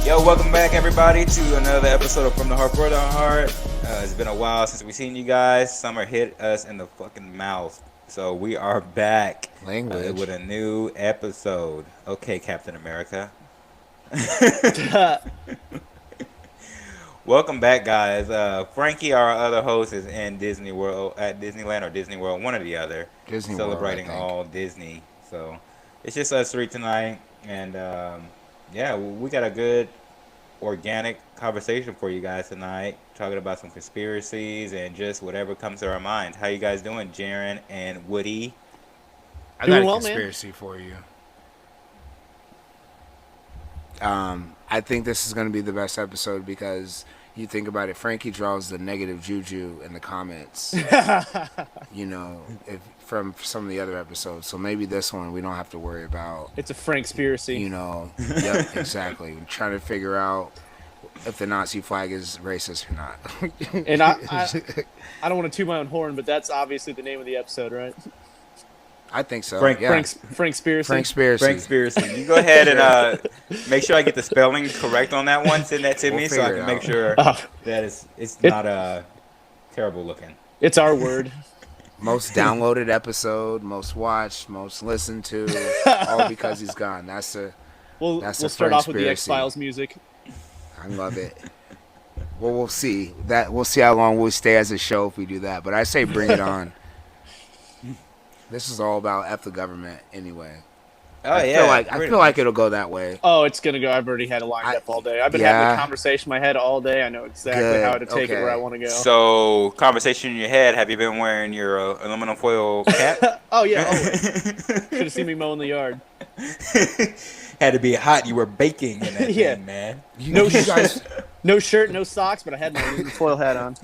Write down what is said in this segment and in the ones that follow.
Yo, welcome back everybody to another episode of From the Heart for the Heart. It's been a while since we've seen you guys. Summer hit us in the fucking mouth. So we are back with a new episode. Okay, Captain America. Welcome back, guys. Frankie, our other host, is in Disney World, at Disneyland or Disney World, one or the other. Disney celebrating World, all Disney. So it's just us three tonight. And yeah, we got a good organic conversation for you guys tonight, talking about some conspiracies and just whatever comes to our minds. How you guys doing, Jaren and Woody? I got a conspiracy for you. I think this is going to be the best episode because you think about it, Frankie draws the negative juju in the comments, you know, from some of the other episodes. So maybe this one we don't have to worry about. It's a Frank-spiracy. You know, yep, exactly. We're trying to figure out if the Nazi flag is racist or not. And I don't want to toot my own horn, but that's obviously the name of the episode, right? I think so. Frank-spiracy. Frank-spiracy. You go ahead and make sure I get the spelling correct on that one. Send that to me so I can make sure that it's not terrible looking. It's our word. Most downloaded episode, most watched, most listened to, all because he's gone. We'll start off with the X-Files music. I love it. Well, we'll see. We'll see how long we'll stay as a show if we do that. But I say bring it on. This is all about F the government anyway. I feel like it'll go that way. Oh, it's gonna go. I've already had it lined up all day. I've been having a conversation in my head all day. I know exactly how to take it where I want to go. So, conversation in your head. Have you been wearing your aluminum foil cap? Oh yeah, always. Should have seen me mowing the yard. Had to be hot. You were baking in that thing, man. No shirt, no socks, but I had my aluminum foil hat on.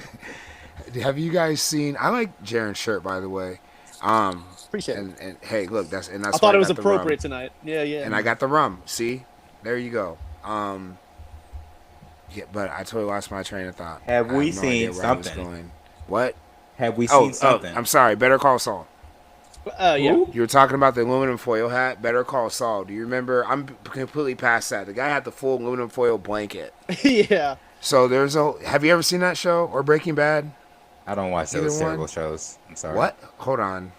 Have you guys seen? I like Jaren's shirt, by the way. Appreciate it. And hey, look, that's I thought it was appropriate tonight. Yeah. And I got the rum. See, there you go. Yeah, but I totally lost my train of thought. Have we seen something? What? Have we seen something? I'm sorry. Better Call Saul. Yeah. You were talking about the aluminum foil hat. Better Call Saul. Do you remember? I'm completely past that. The guy had the full aluminum foil blanket. Yeah. So have you ever seen that show or Breaking Bad? I don't watch those terrible shows. I'm sorry. What? Hold on.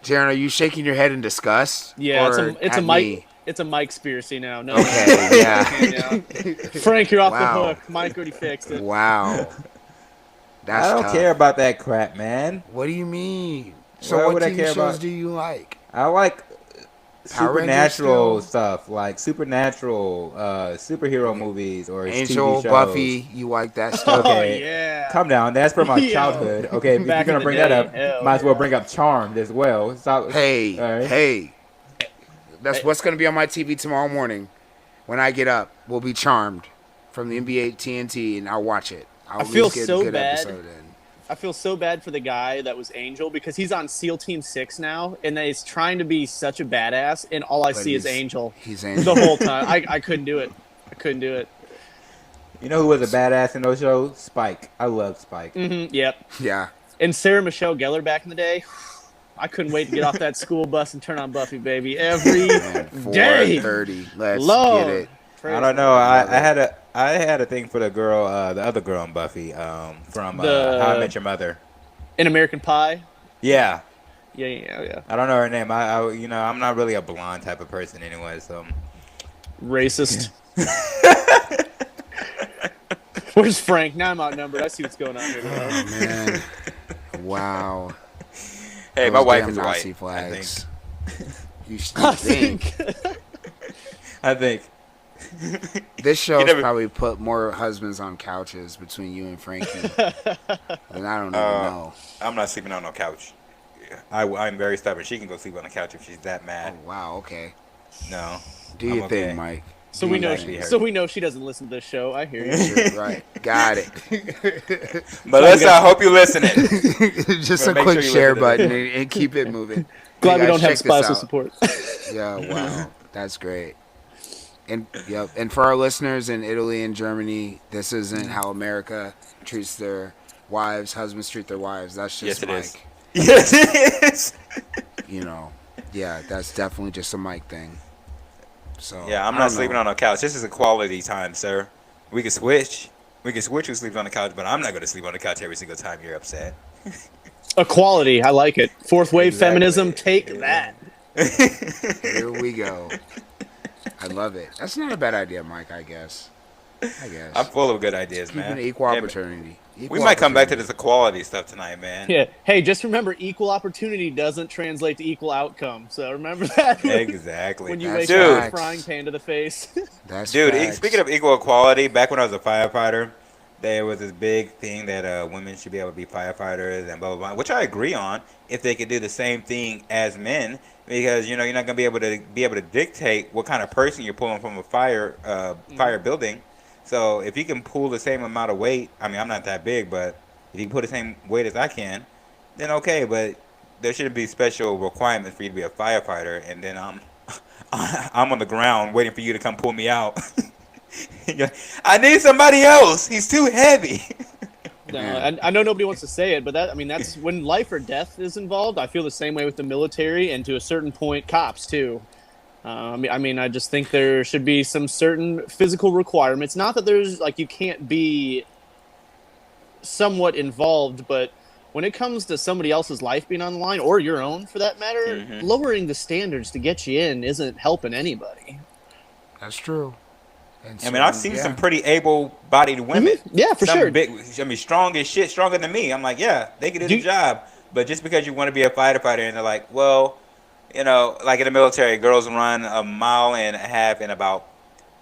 Jaren, are you shaking your head in disgust? Yeah, it's a Mike. It's a Mike-spiracy now. No. Okay, yeah. Frank, you're off the hook. Mike already fixed it. Wow. That's I don't care about that crap, man. What do you mean? So what TV shows do you like? I like supernatural stuff, like supernatural superhero movies or Angel, TV shows. Buffy. You like that stuff? Okay, yeah. Calm down. That's from my childhood. Okay, if you're gonna bring that up, might as well bring up Charmed as well. Hey. That's what's gonna be on my TV tomorrow morning. When I get up, will be Charmed from the NBA TNT, and I'll watch it. I feel so bad. I feel so bad for the guy that was Angel because he's on SEAL Team 6 now, and he's trying to be such a badass, and all I see is Angel. He's Angel. The whole time. I couldn't do it. You know who was a badass in those shows? Spike. I love Spike. Mm-hmm, yep. Yeah. And Sarah Michelle Gellar back in the day, I couldn't wait to get off that school bus and turn on Buffy, baby, every day. 4:30. Let's get it. I don't know. I had a thing for the girl, the other girl in Buffy, from How I Met Your Mother. In American Pie? Yeah. Yeah. I don't know her name. I'm not really a blonde type of person anyway, so. Racist. Where's Frank? Now I'm outnumbered. I see what's going on here. Oh, man. Wow. Hey, my wife is Nazi white, flags. You think. I think. This show's probably put more husbands on couches between you and Frankie. And I don't even know. I'm not sleeping on no couch. I'm very stubborn. She can go sleep on the couch if she's that mad. Oh, wow, okay. No. Do your thing, Mike. So we know she doesn't listen to this show. I hear you. Right. Got it. Melissa, I hope you're listening. Just a quick share button and keep it moving. Glad we don't have spousal support. Yeah, wow. That's great. And for our listeners in Italy and Germany, this isn't how America treats their wives. Husbands treat their wives. That's just Mike. Yes, it is. You know, yeah, that's definitely just a Mike thing. So Yeah, I'm I not don't sleeping know. on a couch. This is a quality time, sir. We can switch. We can switch who sleeps on the couch, but I'm not going to sleep on the couch every single time you're upset. Equality, I like it. Fourth wave feminism, Exactly. take that. Here we go. I love it. That's not a bad idea, Mike. I guess. I'm full of good ideas, Keeping man. equal Hey, opportunity. we Equal might come back to opportunity. this equality stuff tonight, man. Yeah. Hey, just remember, equal opportunity doesn't translate to equal outcome. So remember that Exactly. when you That's wake up with a Dude, frying facts. pan to the face. That's dude, speaking facts. of equal equality, back when I was a firefighter, there was this big thing that women should be able to be firefighters and blah blah blah, which I agree on if they could do the same thing as men, because you're not gonna be able to dictate what kind of person you're pulling from a fire building. So if you can pull the same amount of weight, I mean I'm not that big, but if you can pull the same weight as I can, then okay. But there should be special requirements for you to be a firefighter, and then I'm on the ground waiting for you to come pull me out. I need somebody else. He's too heavy. No, Man. I know nobody wants to say it, but that's when life or death is involved. I feel the same way with the military, and to a certain point, cops too. I just think there should be some certain physical requirements. Not that there's like you can't be somewhat involved, but when it comes to somebody else's life being on the line, or your own for that matter, Hmm. lowering the standards to get you in isn't helping anybody. That's true. And I mean, I've certain, seen some yeah. pretty able-bodied women. Yeah, for Some sure. big, I mean, strong as shit, stronger than me. I'm like, yeah, they can do the Do, job. But just because you want to be a firefighter, and they're like, well, like in the military, girls run a mile and a half in about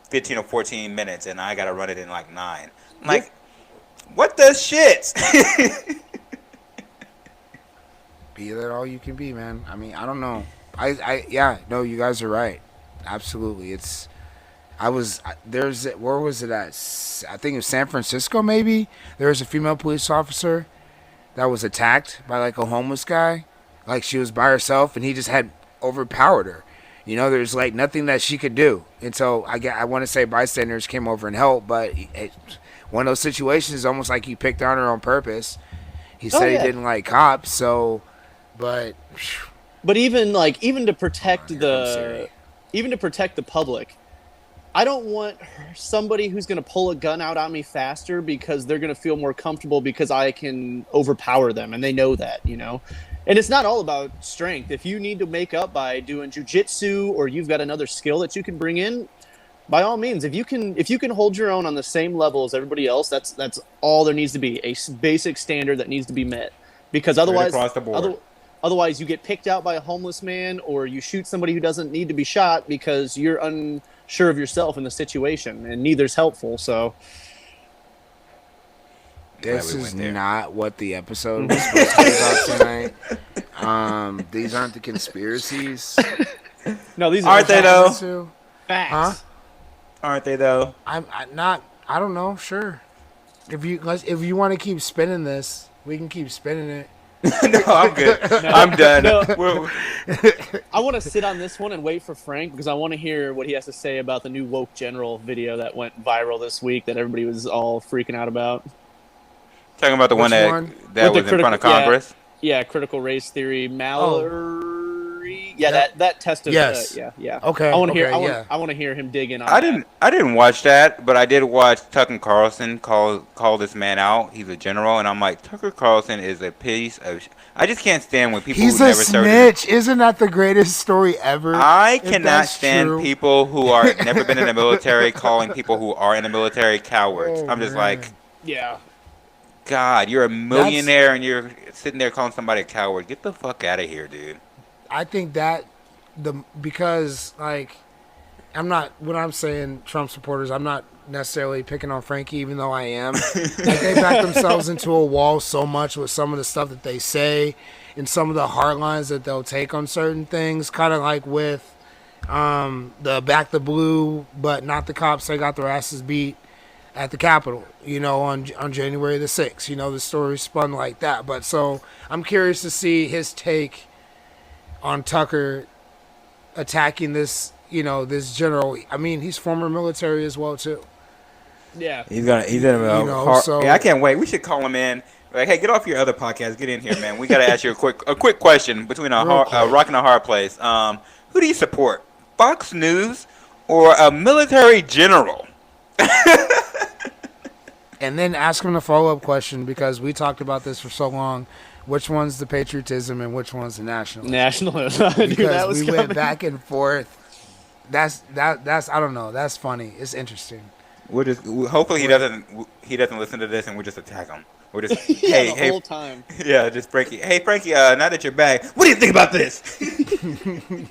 15 or 14 minutes, and I got to run it in like 9. I'm yeah, like, what the shit? Be that all you can be, man. I mean, I don't know. Yeah, no, you guys are right. Absolutely. Where was it at? I think it was San Francisco, maybe. There was a female police officer that was attacked by like a homeless guy. Like she was by herself and he just had overpowered her. There's like nothing that she could do. And so I want to say bystanders came over and helped, but one of those situations is almost like he picked on her on purpose. He oh said he yeah. didn't like cops, so, but, But even to hold protect on, here comes Siri. the public, I don't want somebody who's going to pull a gun out on me faster because they're going to feel more comfortable because I can overpower them, and they know that. And it's not all about strength. If you need to make up by doing jujitsu or you've got another skill that you can bring in, by all means, if you can hold your own on the same level as everybody else, that's all there needs to be, a basic standard that needs to be met. Because Straight otherwise, across the board. otherwise you get picked out by a homeless man, or you shoot somebody who doesn't need to be shot because you're unsure of yourself in the situation, and neither's helpful. So This We is went there. not what the episode was supposed to be about tonight. These aren't the conspiracies. no, these Aren't are they though? To. facts. Huh? Aren't they though? I'm not. I don't know. Sure. If you want to keep spinning this, we can keep spinning it. No, I'm good. I'm done. No. We're- I want to sit on this one and wait for Frank because I want to hear what he has to say about the new woke general video that went viral this week that everybody was all freaking out about. Talking about the one Which that one? that With was the in front of critical- Congress. Yeah, critical race theory, Oh. Mallory. Yeah, Yep. that tested. Yes. Yeah. Okay, I want to hear. okay, yeah. I want to hear him dig in on I that. didn't watch that, but I did watch Tucker Carlson call this man out. He's a general, and I'm like, Tucker Carlson is a piece of. I just can't stand when people He's who a never served. snitch. Isn't that the greatest story ever? I If cannot that's stand true. people who are never been in the military calling people who are in the military cowards. Oh, I'm just man. like, Yeah. God, you're a millionaire and you're sitting there calling somebody a coward. Get the fuck out of here, dude. I think that because like I'm not when I'm saying Trump supporters, I'm not necessarily picking on Frankie, even though I am. Like they back themselves into a wall so much with some of the stuff that they say and some of the hard lines that they'll take on certain things. Kind of like with the back the blue, but not the cops that got their asses beat at the Capitol, on January the 6th. The story spun like that. But so I'm curious to see his take on Tucker attacking this, this general. I mean, he's former military as well too. Yeah. He's gonna so- yeah, I can't wait. We should call him in. Like, hey, get off your other podcast. Get in here, man. We gotta ask you a quick question between a Real quick. rock and a hard place. Who do you support? Fox News or a military general? And then ask him the follow-up question, because we talked about this for so long. Which one's the patriotism and which one's the nationalism? Nationalism. I knew Because that was we coming. went back and forth. That's I don't know. That's funny. It's interesting. We'll just hopefully he doesn't listen to this and we just attack him. We're just Yeah, hey, whole time. yeah, just Frankie. Hey Frankie, now that you're back, what do you think about this?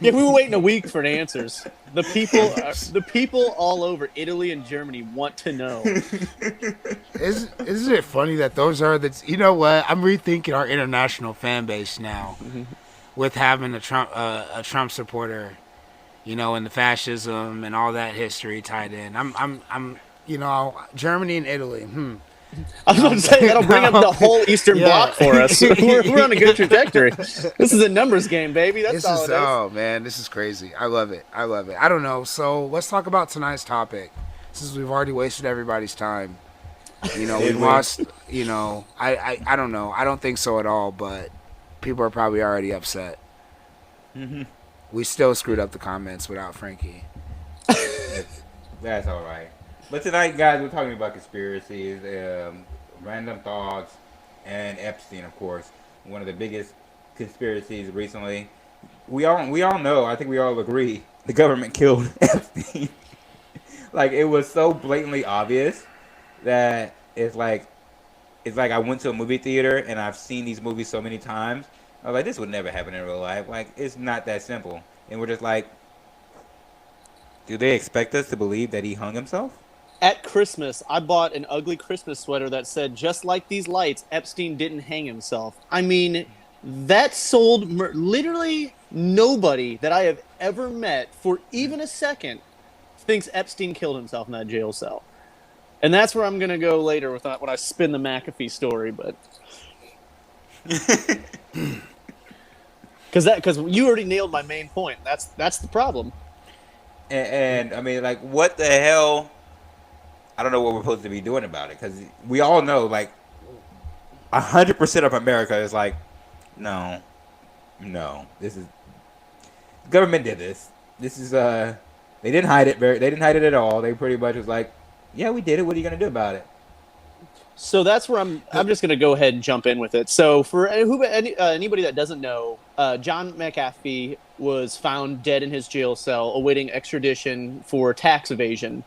Yeah, we were waiting a week for answers. The people all over Italy and Germany want to know. Isn't it funny that those are the? You know what? I'm rethinking our international fan base now, with having a Trump supporter, and the fascism and all that history tied in. I'm Germany and Italy. I was going to say that'll bring up the whole Eastern Bloc for us. We're on a good trajectory. This is a numbers game, baby. That's all it is. Oh man, this is crazy. I love it. I don't know. So let's talk about tonight's topic, since we've already wasted everybody's time. We lost. I don't know. I don't think so at all. But people are probably already upset. Mm-hmm. We still screwed up the comments without Frankie. That's all right. But tonight, guys, we're talking about conspiracies, random thoughts, and Epstein, of course, one of the biggest conspiracies recently. We all know. I think we all agree the government killed Epstein. Like, it was so blatantly obvious that it's like I went to a movie theater and I've seen these movies so many times. I was like, this would never happen in real life. Like, it's not that simple. And we're just like, do they expect us to believe that he hung himself? At Christmas, I bought an ugly Christmas sweater that said, "Just like these lights, Epstein didn't hang himself." I mean, that sold literally nobody that I have ever met for even a second thinks Epstein killed himself in that jail cell. And that's where I'm going to go later with when I spin the McAfee story, but because you already nailed my main point. That's the problem. And I mean, like, what the hell? I don't know what we're supposed to be doing about it, because we all know, like, 100% of America is like, no, this is government did this. This is they didn't hide it. They didn't hide it at all. They pretty much was like, yeah, we did it. What are you gonna do about it? So that's where I'm just going to go ahead and jump in with it. So for anybody that doesn't know, John McAfee was found dead in his jail cell awaiting extradition for tax evasion.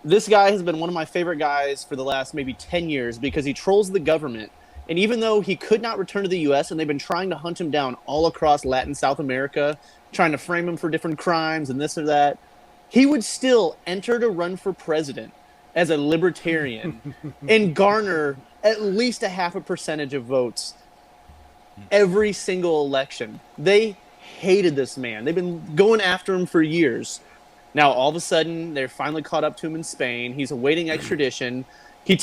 This guy has been one of my favorite guys for the last maybe 10 years because he trolls the government. And even though he could not return to the U.S. and they've been trying to hunt him down all across Latin South America, trying to frame him for different crimes and this or that, he would still enter to run for president as a libertarian and garner at least 0.5% of votes every single election. They hated this man. They've been going after him for years. Now, all of a sudden, they're finally caught up to him in Spain. He's awaiting extradition. He's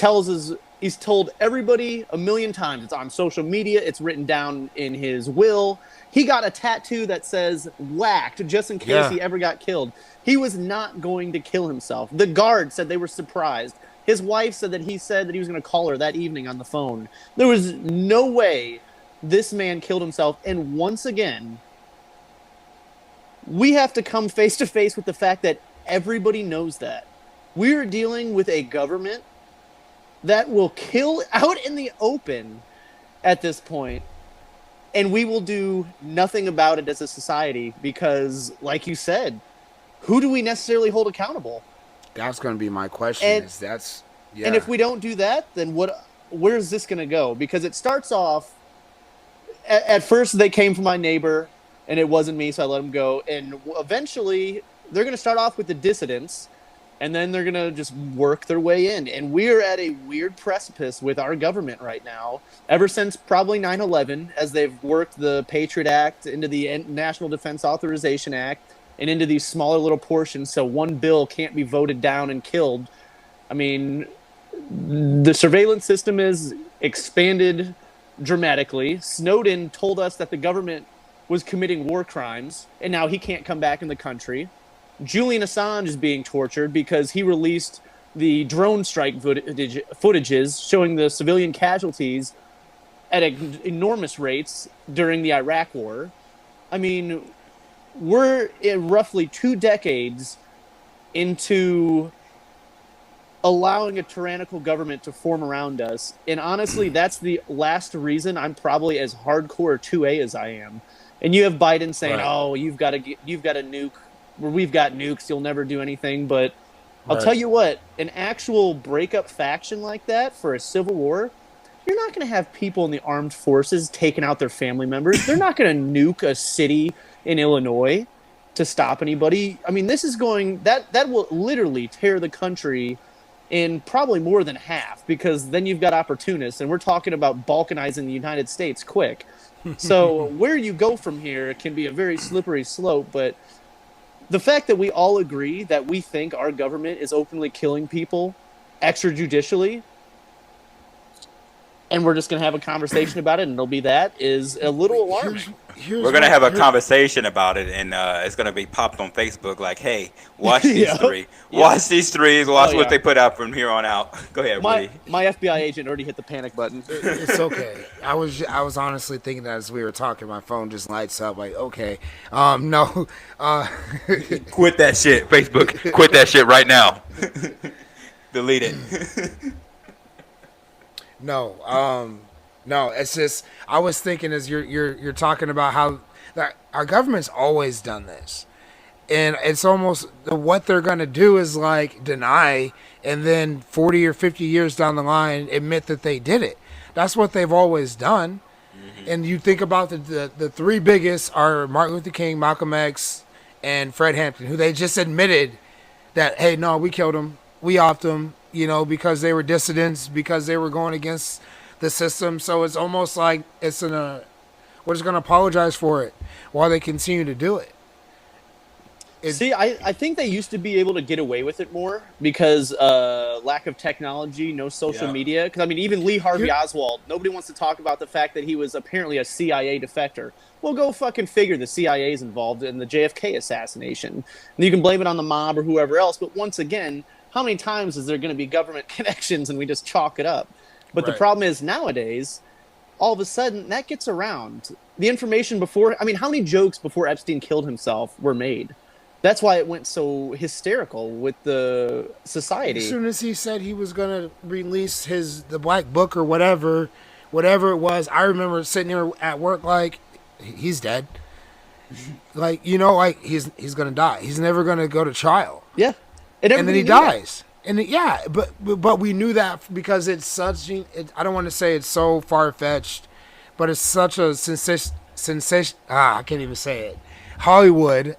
told everybody 1,000,000 times. It's on social media. It's written down in his will. He got a tattoo that says whacked just in case he ever got killed. He was not going to kill himself. The guard said they were surprised. His wife said that he was going to call her that evening on the phone. There was no way this man killed himself. And once again, we have to come face to face with the fact that everybody knows that. We're dealing with a government that will kill out in the open at this point, and we will do nothing about it as a society because, like you said, who do we necessarily hold accountable? That's going to be my question. And if we don't do that, then where is this going to go? Because it starts off, at first they came from my neighbor, and it wasn't me, so I let them go. And eventually, they're going to start off with the dissidents, and then they're going to just work their way in. And we're at a weird precipice with our government right now, ever since probably 9/11, as they've worked the Patriot Act into the National Defense Authorization Act and into these smaller little portions so one bill can't be voted down and killed. I mean, the surveillance system is expanded dramatically. Snowden told us that the government was committing war crimes, and now he can't come back in the country. Julian Assange is being tortured because he released the drone strike footages showing the civilian casualties at enormous rates during the Iraq War. I mean, we're in roughly 2 decades into allowing a tyrannical government to form around us. And honestly, that's the last reason I'm probably as hardcore 2A as I am. And you have Biden saying, Right. "Oh, you've got to nuke, where we've got nukes, you'll never do anything." But I'll Right. tell you what, an actual breakup faction like that for a civil war, you're not going to have people in the armed forces taking out their family members. They're not going to nuke a city in Illinois to stop anybody. I mean, this is going that will literally tear the country in probably more than half, because then you've got opportunists, and we're talking about balkanizing the United States quick. So where you go from here can be a very slippery slope, but the fact that we all agree that we think our government is openly killing people extrajudicially, and we're just going to have a conversation about it, and it'll be that, is a little alarming. We're gonna have a conversation about it, and it's gonna be popped on Facebook. Like, hey, watch these Yeah. three. Yeah. Watch these threes. Watch Oh, what yeah. they put out from here on out. Go ahead, Woody. My FBI agent already hit the panic button. It's okay. I was honestly thinking that as we were talking, my phone just lights up. Like, okay, no, Quit that shit, Facebook. Quit that shit right now. Delete it. no. It's just I was thinking as you're talking about how that our government's always done this, and it's almost what they're gonna do is like deny, and then 40 or 50 years down the line admit that they did it. That's what they've always done. And you think about the three biggest are Martin Luther King, Malcolm X, and Fred Hampton, who they just admitted that, hey, no, we killed them, we offed them, because they were dissidents, because they were going against the system. So it's almost like we're just going to apologize for it while they continue to do it. See, I think they used to be able to get away with it more because lack of technology, no social media. Because, I mean, even Lee Harvey Oswald, nobody wants to talk about the fact that he was apparently a CIA defector. Well, go fucking figure the CIA's involved in the JFK assassination. And you can blame it on the mob or whoever else, but once again, how many times is there going to be government connections and we just chalk it up? But the problem is nowadays, all of a sudden, that gets around. The information before, I mean, how many jokes before Epstein killed himself were made? That's why it went so hysterical with the society. As soon as he said he was going to release the black book or whatever it was, I remember sitting here at work like, he's dead. Like, he's going to die. He's never going to go to trial. Yeah. And then he dies. And but we knew that because it's such, I don't want to say it's so far-fetched, but it's such a sensation. I can't even say it. Hollywood,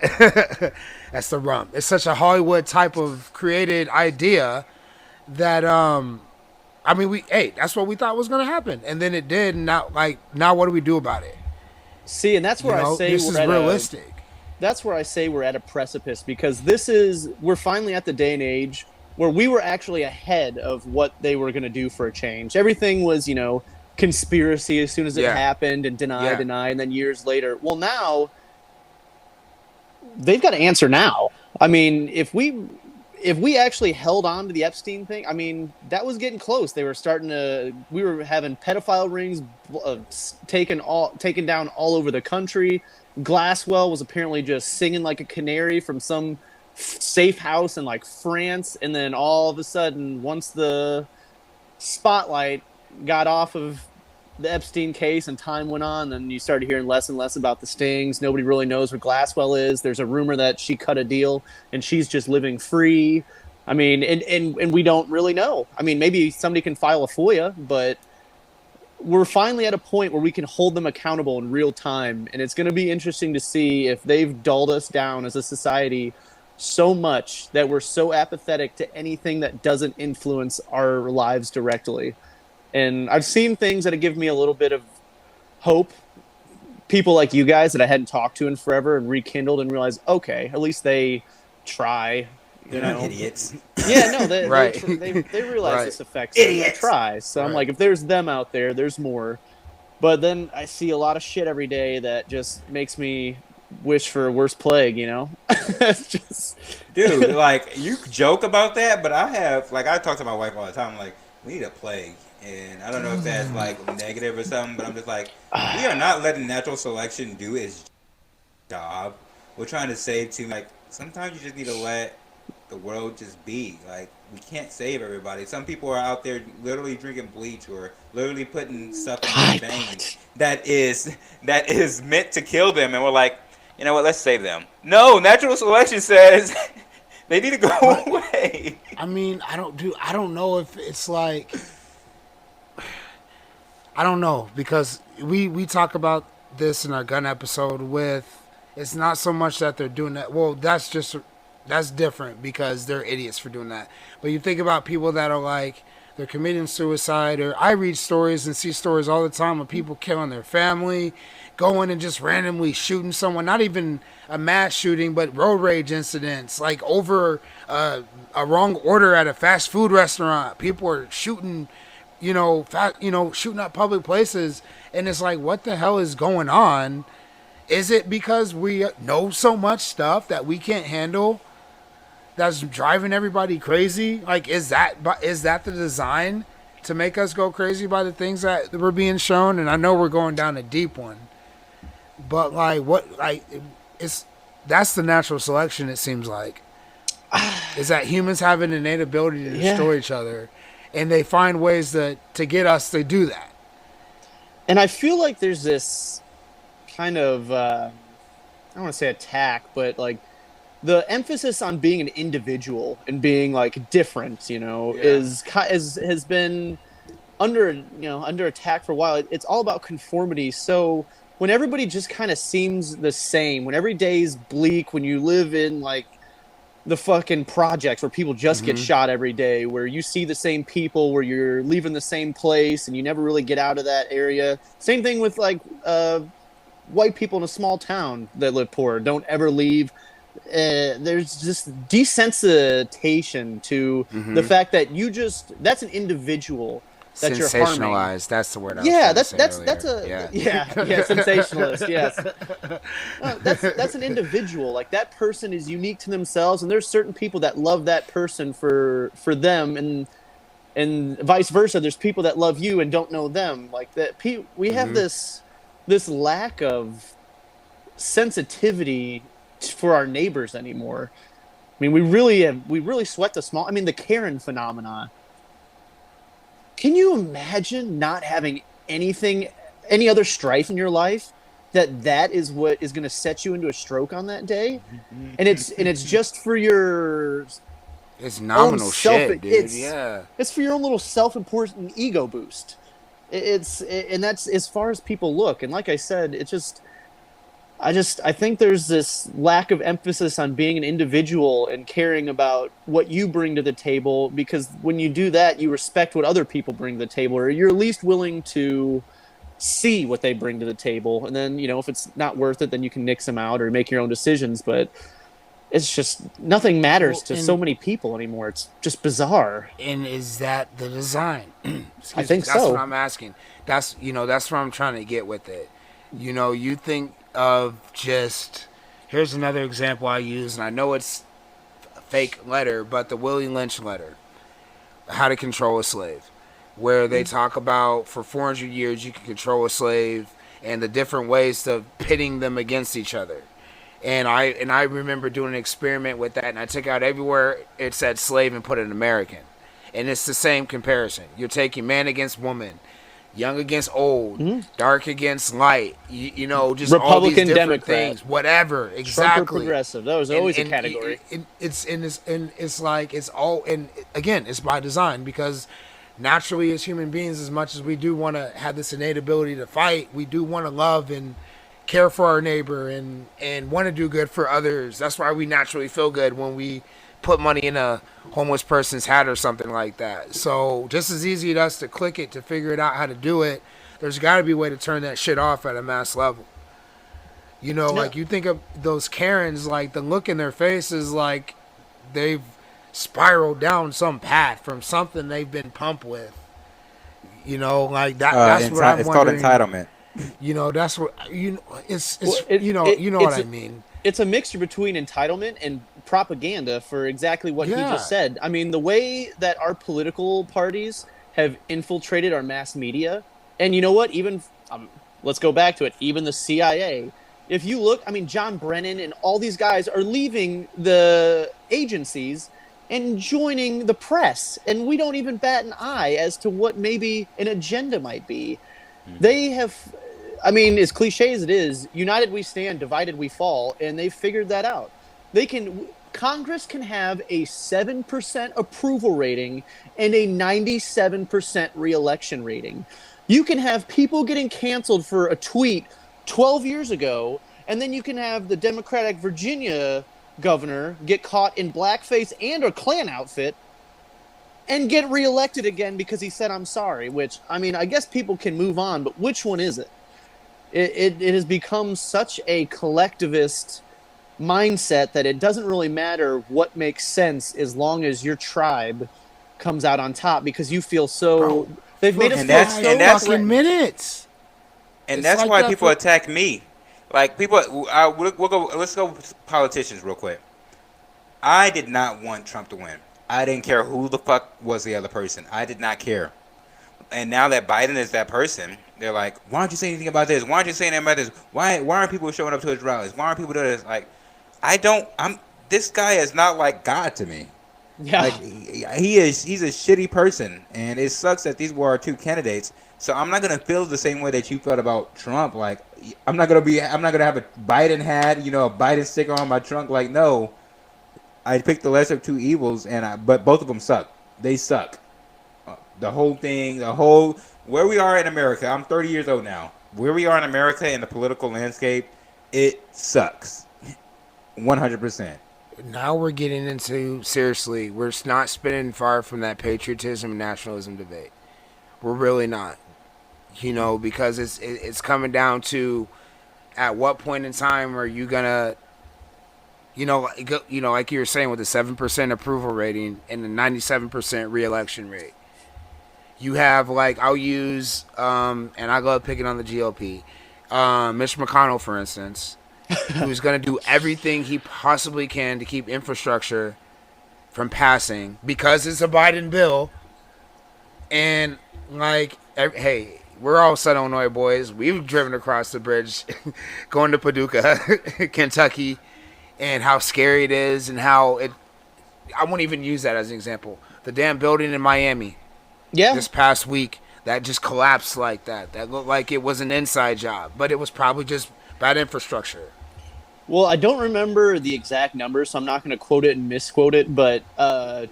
that's the rum. It's such a Hollywood type of created idea that, that's what we thought was going to happen. And then it did. And now what do we do about it? See, and that's where I say this is realistic. That's where I say we're at a precipice, because we're finally at the day and age where we were actually ahead of what they were going to do for a change. Everything was, conspiracy as soon as it happened, and deny, and then years later. Well, now they've got to answer now. I mean, if we actually held on to the Epstein thing, I mean, that was getting close. We were having pedophile rings taken down all over the country. Glasswell was apparently just singing like a canary from some safe house in like France, and then all of a sudden, once the spotlight got off of the Epstein case and time went on, then you started hearing less and less about the stings. Nobody really knows where Glasswell is. There's a rumor that she cut a deal and she's just living free. I mean, and we don't really know. I mean, maybe somebody can file a FOIA, but we're finally at a point where we can hold them accountable in real time. And it's going to be interesting to see if they've dulled us down as a society so much that we're so apathetic to anything that doesn't influence our lives directly. And I've seen things that have given me a little bit of hope. People like you guys that I hadn't talked to in forever and rekindled and realized, okay, at least they try. They're not idiots. Yeah, no, they realize Right. this affects them. They try. So I'm like, if there's them out there, there's more. But then I see a lot of shit every day that just makes me wish for a worse plague, It's just... Dude, like, you joke about that, but I talk to my wife all the time, like, we need a plague And I don't know if that's like negative or something, but I'm just like, we are not letting natural selection do its job. We're trying to save too. Like sometimes you just need to let the world just be. Like we can't save everybody. Some people are out there literally drinking bleach or literally putting stuff in their veins that is meant to kill them, and we're like, you know what? Let's save them. No, natural selection says they need to go away. I mean, I don't know if it's like, I don't know, because we talk about this in our gun episode with, it's not so much that they're doing that. Well, that's different because they're idiots for doing that. But you think about people that are like, they're committing suicide, or I read stories and see stories all the time of people killing their family, going and just randomly shooting someone, not even a mass shooting, but road rage incidents, like over a wrong order at a fast food restaurant. People are shooting, shooting up public places, and it's like, what the hell is going on? Is it because we know so much stuff that we can't handle that's driving everybody crazy? Like, is that the design to make us go crazy by the things that we're being shown? And I know we're going down a deep one, but that's the natural selection. It seems like is that humans have an innate ability to destroy each other, and they find ways to get us to do that. And I feel like there's this kind of I don't want to say attack, but like the emphasis on being an individual and being like different, has been under attack for a while. It's all about conformity. So when everybody just kind of seems the same, when every day's bleak, when you live in like the fucking projects where people just get shot every day, where you see the same people, where you're leaving the same place and you never really get out of that area. Same thing with like white people in a small town that live poor, don't ever leave. There's just desensitization to the fact that that's an individual that you're harming. Sensationalized. That's the word. That's sensationalist. Yes, that's an individual. Like that person is unique to themselves, and there's certain people that love that person for them, and vice versa. There's people that love you and don't know them. Like that. We have this lack of sensitivity for our neighbors anymore. I mean, we really sweat the small. I mean, the Karen phenomenon. Can you imagine not having any other strife in your life? That is what is going to set you into a stroke on that day, and it's just for your. It's nominal shit, dude. It's for your own little self-important ego boost. And that's as far as people look. And like I said, I think there's this lack of emphasis on being an individual and caring about what you bring to the table, because when you do that, you respect what other people bring to the table, or you're at least willing to see what they bring to the table. And then, if it's not worth it, then you can nix them out or make your own decisions. But it's just nothing matters to so many people anymore. It's just bizarre. And is that the design? I think so. That's what I'm asking. That's where I'm trying to get with it. You think of just, here's another example I use, and I know it's a fake letter, but the Willie Lynch letter, How to Control a Slave, where they talk about for 400 years you can control a slave and the different ways of pitting them against each other. And I remember doing an experiment with that, and I took out everywhere it said slave and put an American. And it's the same comparison. You're taking man against woman, young against old, dark against light, just Republican, all these different Democrat things, whatever, exactly. Trump or progressive, that was always a category. It's like, it's all, and again, it's by design, because naturally as human beings, as much as we do want to have this innate ability to fight, we do want to love and care for our neighbor and want to do good for others. That's why we naturally feel good when we put money in a homeless person's hat or something like that. So just as easy as us to click it, to figure it out how to do it, there's got to be a way to turn that shit off at a mass level. Like you think of those Karens, like the look in their face is like they've spiraled down some path from something they've been pumped with. Like that. That's what I'm wondering. It's called entitlement. That's what what I mean. It's a mixture between entitlement and propaganda for exactly what he just said. I mean, the way that our political parties have infiltrated our mass media. And you know what? Even let's go back to it. Even the CIA. If you look, I mean, John Brennan and all these guys are leaving the agencies and joining the press, and we don't even bat an eye as to what maybe an agenda might be. They have, I mean, as cliche as it is, united we stand, divided we fall, and they've figured that out. Congress can have a 7% approval rating and a 97% reelection rating. You can have people getting canceled for a tweet 12 years ago, and then you can have the Democratic Virginia governor get caught in blackface and a Klan outfit and get reelected again because he said, I'm sorry, which, I mean, I guess people can move on, but which one is it? It has become such a collectivist mindset that it doesn't really matter what makes sense as long as your tribe comes out on top because you feel so... Bro, they've made us feel so... That's minutes. And that's why people attack me. Like, people... let's go politicians real quick. I did not want Trump to win. I didn't care who the fuck was the other person. I did not care. And now that Biden is that person, they're like, why aren't you saying anything about this? Why aren't you saying anything about this? Why aren't people showing up to his rallies? Why aren't people doing this? Like, this guy is not like God to me. Yeah. Like, he's a shitty person. And it sucks that these were our two candidates. So I'm not going to feel the same way that you felt about Trump. Like, I'm not going to have a Biden hat, a Biden sticker on my trunk. Like, no. I picked the lesser of two evils, but both of them suck. They suck. The whole thing, where we are in America, I'm 30 years old now. Where we are in America in the political landscape, it sucks. 100%. Now we're getting into, seriously, we're not spinning far from that patriotism and nationalism debate. We're really not. Because it's coming down to at what point in time are you going to, like you were saying with the 7% approval rating and the 97% reelection rate. You have, like, I'll use, and I love picking on the GOP, Mitch McConnell, for instance, who's going to do everything he possibly can to keep infrastructure from passing because it's a Biden bill. And, like, hey, we're all Southern Illinois boys. We've driven across the bridge going to Paducah, Kentucky, and how scary it is and how it... I won't even use that as an example. The damn building in Miami. Yeah. This past week, that just collapsed like that. That looked like it was an inside job, but it was probably just bad infrastructure. Well, I don't remember the exact number, so I'm not going to quote it and misquote it, but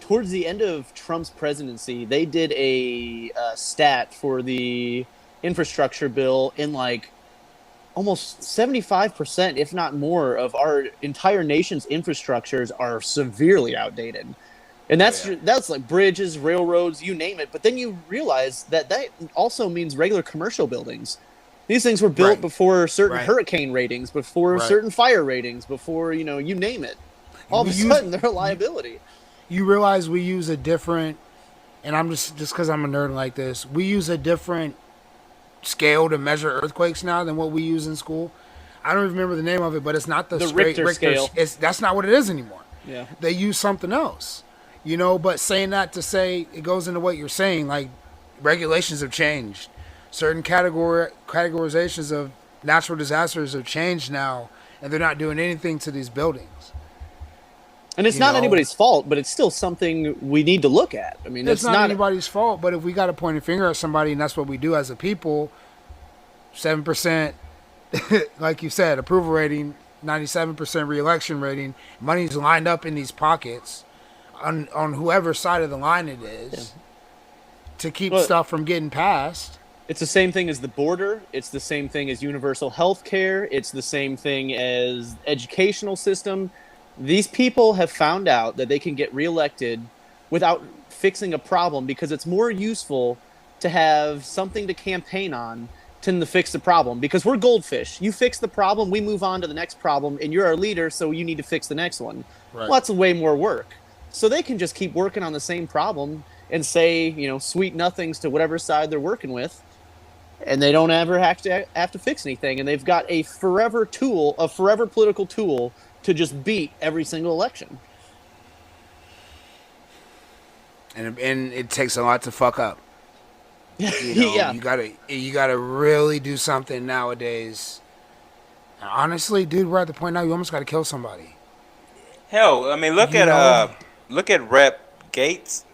towards the end of Trump's presidency, they did a stat for the infrastructure bill in like almost 75%, if not more, of our entire nation's infrastructures are severely outdated. And that's like bridges, railroads, you name it. But then you realize that also means regular commercial buildings. These things were built before certain hurricane ratings, before certain fire ratings, before, you name it. All of a sudden, they're a liability. You realize we use a different, and I'm just because I'm a nerd like this, we use a different scale to measure earthquakes now than what we use in school. I don't even remember the name of it, but it's not the straight Richter scale. That's not what it is anymore. Yeah. They use something else. But saying that to say, it goes into what you're saying, like regulations have changed. Certain categorizations of natural disasters have changed now, and they're not doing anything to these buildings. And it's not anybody's fault, but it's still something we need to look at. I mean, it's not anybody's fault, but if we got to point a finger at somebody, and that's what we do as a people, 7%, like you said, approval rating, 97% reelection rating, money's lined up in these pockets on whoever side of the line it is to keep stuff from getting passed. It's the same thing as the border. It's the same thing as universal health care. It's the same thing as educational system. These people have found out that they can get reelected without fixing a problem because it's more useful to have something to campaign on than to fix the problem. Because we're goldfish. You fix the problem, we move on to the next problem, and you're our leader, so you need to fix the next one. Right. Well, that's way more work. So they can just keep working on the same problem and say, sweet nothings to whatever side they're working with, and they don't ever have to fix anything. And they've got a forever political tool to just beat every single election. And it takes a lot to fuck up. You know, Yeah. you gotta really do something nowadays. And honestly, dude, we're at the point now you almost gotta kill somebody. Hell, I mean, You know, look at Rep Gates,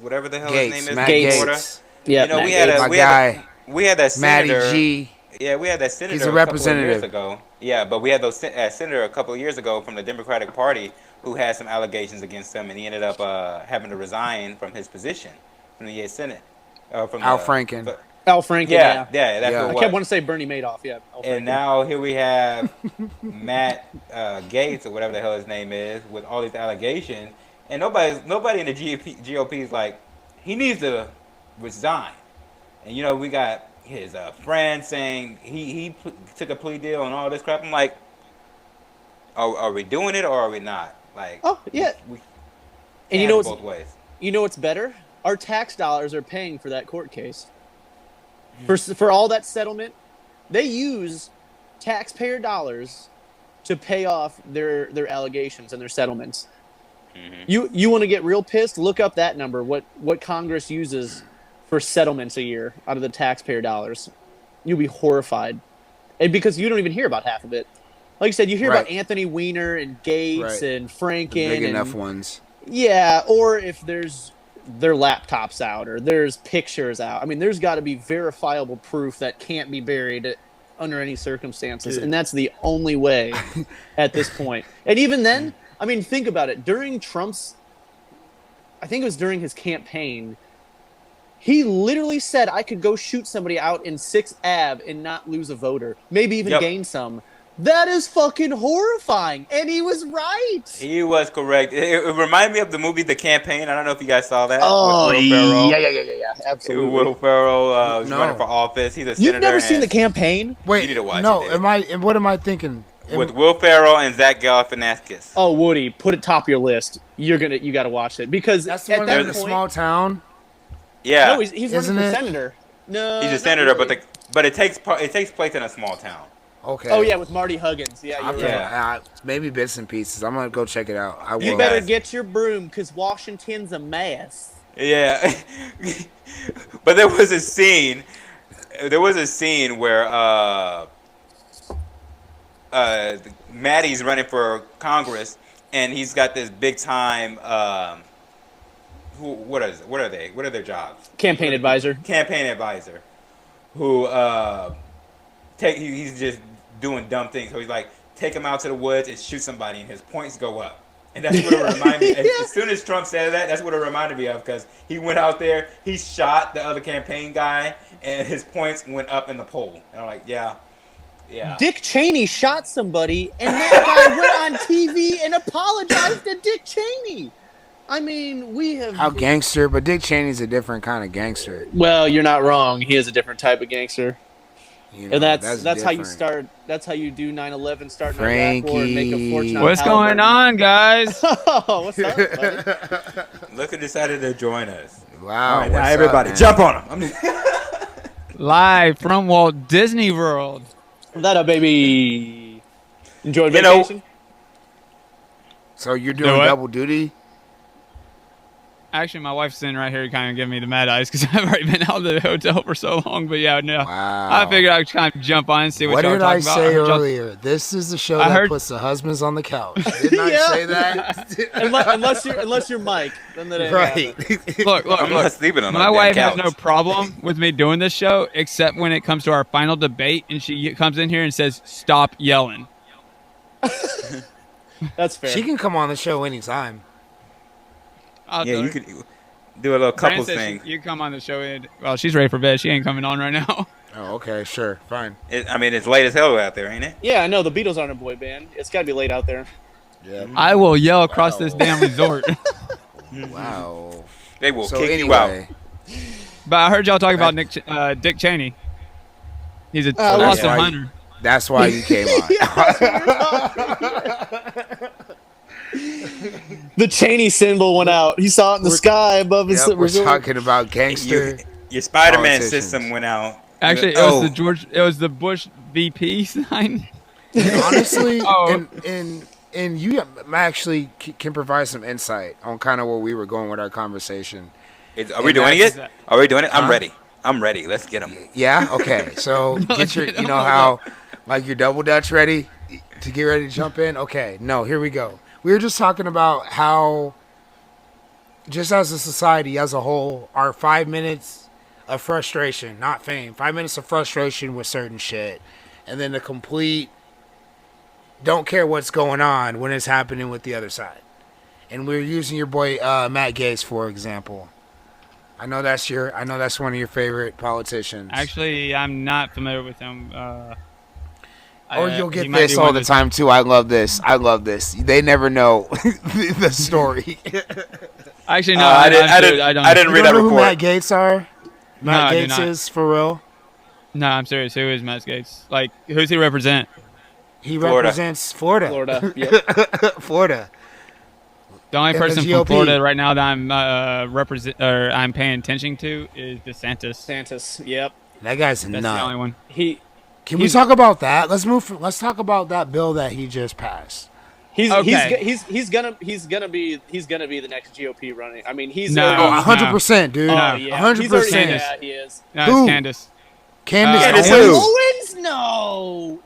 whatever the hell his name is Matt from Gates. Florida. Gates, Yeah, You know, Matt Gates. my guy, we had that Matty senator. G. Yeah, we had that He's senator a a couple of years representative. ago. Yeah, but we had those senator a couple of years ago from the Democratic Party who had some allegations against him, and he ended up having to resign from his position from the U.S. Senate. From Al the Franken. Al Franken. yeah, Yeah. that's Yeah. who I it kept was. wanting to say Bernie Madoff. Yeah. Al And Franken. now here we have Matt Gates or whatever the hell his name is with all these allegations, and nobody in the GOP is like he needs to resign. And you know we got his friend saying took a plea deal and all this crap. I'm like, are we doing it or are we not? Like, Oh yeah. we And can't you know have it what's both ways. what's better? Our tax dollars are paying for that court case. For all that settlement, they use taxpayer dollars to pay off their allegations and their settlements. You want to get real pissed? Look up that number. What Congress uses for settlements a year out of the taxpayer dollars. You'll be horrified, and because you don't even hear about half of it. Like you said, you hear Right. about Anthony Weiner and Gates Right. and The Franken big and enough ones. yeah, or if there's their laptops out or there's pictures out. I mean, there's got to be verifiable proof that can't be buried under any circumstances, and that's the only way at this point. And even then, I mean, think about it. During Trump's, I think it was during his campaign, he literally said, "I could go shoot somebody out in 6th Ave and not lose a voter, maybe even Yep. gain some." That is fucking horrifying, and he was right. He was correct. It reminded me of the movie The Campaign. I don't know if you guys saw that. Oh, with Will Ferrell. yeah, absolutely. Will Ferrell was No. running for office. He's a You've senator. never seen and- The Campaign? Wait, You need to watch no, it, dude. what am I thinking? with Will Ferrell and Zach Galifianakis. Oh, Woody, put it top of your list. You got to watch it because That's the at one that in the point, small town. Yeah, no, he's running Isn't for it? senator. No, he's a not senator, really. but it takes place in a small town. Okay. Oh yeah, with Marty Huggins. Yeah, you're right. Yeah. Maybe bits and pieces. I'm gonna go check it out. I will. You Yeah, better guys. get your broom because Washington's a mess. Yeah, but there was a scene. There was a scene where Maddie's running for Congress, and he's got this big time. What are they? What are their jobs? Campaign advisor. Campaign advisor, who he's just doing dumb things. So he's like, take him out to the woods and shoot somebody, and his points go up. And that's what it reminded me. Yeah. As soon as Trump said that, that's what it reminded me of, because he went out there, he shot the other campaign guy, and his points went up in the poll. And I'm like, yeah. Dick Cheney shot somebody, and that guy went on TV and apologized to Dick Cheney. I mean, we have. How gangster, but Dick Cheney's a different kind of gangster. Well, you're not wrong. He is a different type of gangster. You know, And that's how you different. start. That's how you do 9/11. Start an Iraq war and make a Frankie. fortune. What's going on, guys? Oh, what's up, buddy? Look who decided to join us. Wow. All right, what's now up, everybody, man? jump on him. Live from Walt Disney World. That up, baby. Enjoyed You know- vacation? So you're doing what? double duty? Actually, my wife's sitting right here kind of giving me the mad eyes because I've already been out of the hotel for so long. But yeah, no. Wow. I figured I'd kind of jump on and see what, What y'all were did I talking about. say heard y'all- earlier? This is the show I that heard- puts the husbands on the couch. Didn't I Yeah. say that? unless you're Mike, then that ain't Right. happening. Look. I'm not sleeping on My that wife damn has no couch. problem with me doing this show, except when it comes to our final debate, and she comes in here and says, "Stop yelling." That's fair. She can come on the show anytime. I'll Yeah, tell you her. could do a little Fran couples says thing. You come on the show. Well, she's ready for bed. She ain't coming on right now. Oh, okay, sure, fine. I mean, it's late as hell out there, ain't it? Yeah, I know the Beatles aren't a boy band. It's got to be late out there. Yeah. I will yell across this Wow. damn resort. Wow. They will So kick you out. anyway, But I heard y'all talking about Dick Cheney. He's a awesome yeah. hunter. that's why you came on. The Cheney symbol went out. He saw it in the sky above his Yep, we're resort. talking about gangster. Your Spider-Man Politicians. system went out. Actually, Oh. it was the Bush VP sign. Honestly, Oh. and you actually can provide some insight on kind of where we were going with our conversation. Are we doing it? Are we doing it? I'm Huh? ready. I'm ready. Let's get them. Yeah. Okay. So get your, you know how, like your double dutch ready to get ready to jump in. Okay. No, here we go. We were just talking about how, just as a society as a whole, our 5 minutes of frustration, not fame, 5 minutes of frustration with certain shit, and then the complete don't care what's going on when it's happening with the other side. And we're using your boy Matt Gaetz for example. I know that's one of your favorite politicians. Actually, I'm not familiar with him. Or you'll get this all the time too. I love this. They never know the story. Actually, no, I I didn't read that Who report. Matt Gaetz are? Matt No, I do Gaetz not. is for real. No, I'm serious. Who is Matt Gaetz? Like, who's he represent? He Florida. represents Florida. Florida. Florida. The only And the person GOP. from Florida right now that I'm paying attention to is DeSantis. Santos. Yep. That guy's a That's the only nut. one. Can we talk about that? Let's talk about that bill that he just passed. He's Okay. he's gonna be the next GOP running. I mean, he's No. Oh, already, 100%, dude. oh No. yeah, 100%. He's already, Candace. yeah, he is. No, Who? it's Candace. Candace Candace Owens. who? Owens?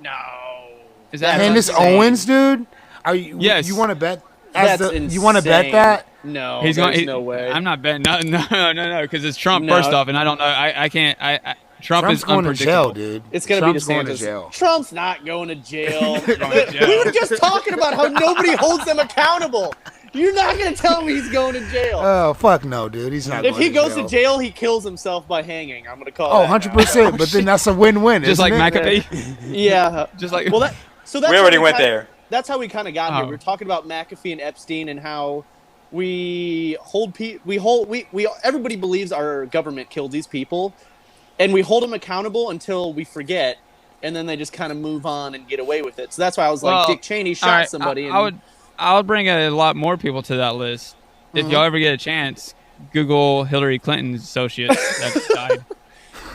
No. Is that Candace insane. Owens, dude. Are you? Yes. You want to bet? That's You want to bet insane. that? No, He's there's going. no way. I'm not betting. No, because it's Trump No. first off, and I don't know. I can't. Trump Trump's is going to jail, unpredictable. dude. It's gonna Trump's be DeSantis. going to jail. Trump's not going to jail. Going to jail. We were just talking about how nobody holds them accountable. You're not gonna tell me he's going to jail. Oh fuck no, dude. He's not. If going he goes jail. to jail, he kills himself by hanging. I'm gonna call. Oh, that now. 100%. But then that's a win-win. Just isn't like it? McAfee. Yeah. Just like. Well, that's We already went there. That's how we kind of got here. Oh. We were talking about McAfee and Epstein and how we hold everybody believes our government killed these people, and we hold them accountable until we forget, and then they just kind of move on and get away with it. So that's why I was like, Well, Dick Cheney shot all right, somebody. I would bring a lot more people to that list. If y'all ever get a chance, Google Hillary Clinton's associates that died.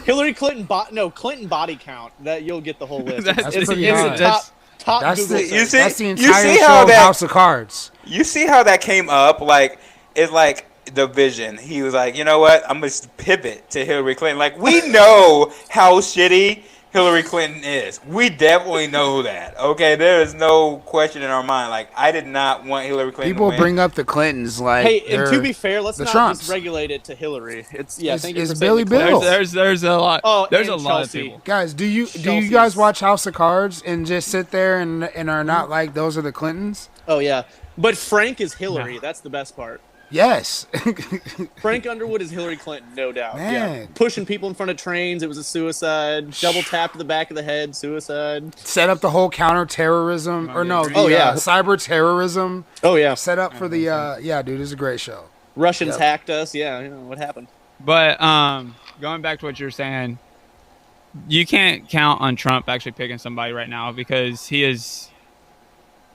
Hillary Clinton Clinton body count. That you'll get the whole list. That's it's pretty it's high. a top That's Google the, search. You see- that's the you entire see show how of that- House of Cards. You see how that came up? Like, it's like the vision. He was like, you know what? I'm going to pivot to Hillary Clinton. Like, we know how shitty Hillary Clinton is. We definitely know that. Okay, there is no question in our mind. Like, I did not want Hillary Clinton People to win. bring up the Clintons like Hey, and to they're be fair, let's the not Trumps. just regulate it to Hillary. It's It's- thank you it's for saying Billy the Clintons. Bill. There's a lot. Oh, there's a and lot Chelsea. of people. guys. Do you Chelsea's- guys watch House of Cards and just sit there and are not like those are the Clintons? Oh yeah, but Frank is Hillary. That's the best part. Yes. Frank Underwood is Hillary Clinton, no doubt. Yeah, Man. pushing people in front of trains. It was a suicide. Double tap to the back of the head. Suicide. Set up the whole counter-terrorism or no, the, Oh, yeah. cyber terrorism. Oh yeah, Set up for the yeah, dude, it's a great show. Russians Yep. hacked us. Yeah, you know what happened. But going back to what you're saying, you can't count on Trump actually picking somebody right now because he is.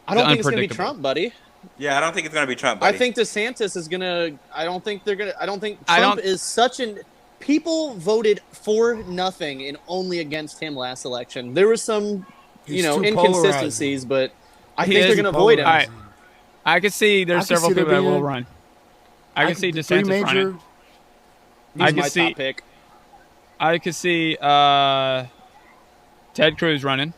I don't think it's gonna be Unpredictable. Trump, buddy. Yeah, I don't think it's going to be Trump, I buddy. think DeSantis is gonna. I don't think they're gonna. I don't think I Trump don't- is such an. People voted for nothing and only against him last election. There was some, He's you know, too inconsistencies, but I He think they're is gonna avoid him. All right. I could see I there's could several see there people that will being- run. I could see three DeSantis major. running. He's I could my see- top pick. I could see Ted Cruz running.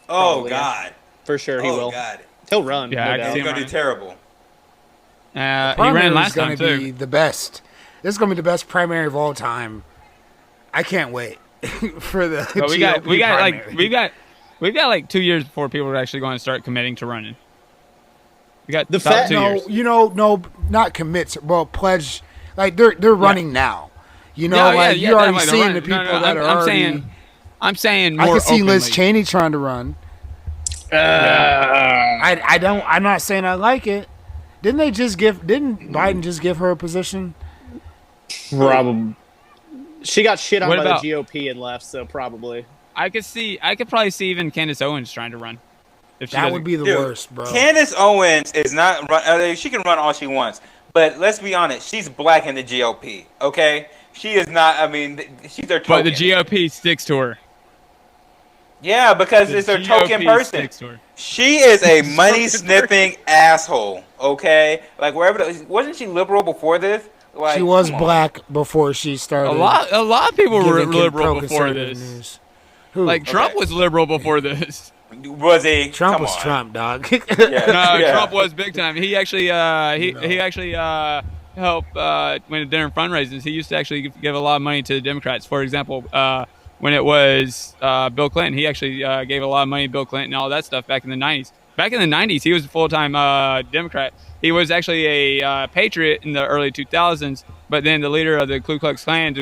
oh, Probably, God. For sure, he Oh, will. God. He'll run. Yeah, no I can doubt. see He's him going to do running. terrible. He Primary ran is last gonna time be too. the best. This is gonna be the best primary of all time. I can't wait for the. But we GOP got primary. like we've got like 2 years before people are actually going to start committing to running. We got The about fact- 2 no, years. you know, no, not commit. Well, pledge. Like they're running now. You know, like you're already definitely, seeing they're the people running. No, that are I'm already. I'm saying I more could see Liz openly. Cheney trying to run. I don't. I'm not saying I like it. Didn't Biden just give her a position? Probably. She got shit on What by about- the GOP and left, so probably. I could probably see even Candace Owens trying to run. If she That doesn't- would be the Dude, worst, bro. Candace Owens is not run. She can run all she wants, but let's be honest. She's black in the GOP. Okay, she is not. I mean, she's their token. But the GOP sticks to her. Yeah, because The it's their GOP token person. sticks to her. She is a money sniffing asshole. Okay, like wherever. Wasn't she liberal before this? Like, She was come on. black before she started. A lot of people were giving liberal before pro-conservative this. news. Who? Like Trump Okay. was liberal before this. Was he? Trump Come was on. Trump, dog. Yeah, No, yeah. Trump was big time. He actually he actually helped when during fundraisers. He used to actually give a lot of money to the Democrats. For example, when it was Bill Clinton, he actually gave a lot of money to Bill Clinton and all that stuff back in the 90s. Back in the 90s, he was a full-time Democrat. He was actually a patriot in the early 2000s, but then the leader of the Ku Klux Klan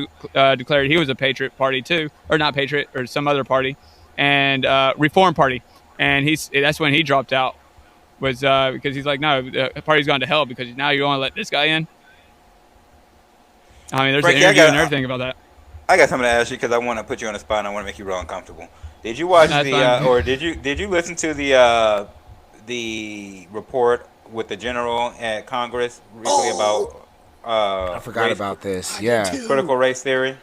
declared he was a patriot party too, or not patriot, or some other party, and Reform Party. And that's when he dropped out, was because he's like, no, the party's gone to hell because now you want to let this guy in. I mean, there's Frankie, an interview and everything about that. I got something to ask you because I want to put you on the spot and I want to make you real uncomfortable. Did you watch That's the fine. or did you listen to the report with the general at Congress recently about I forgot race- about this. Yeah. critical race theory?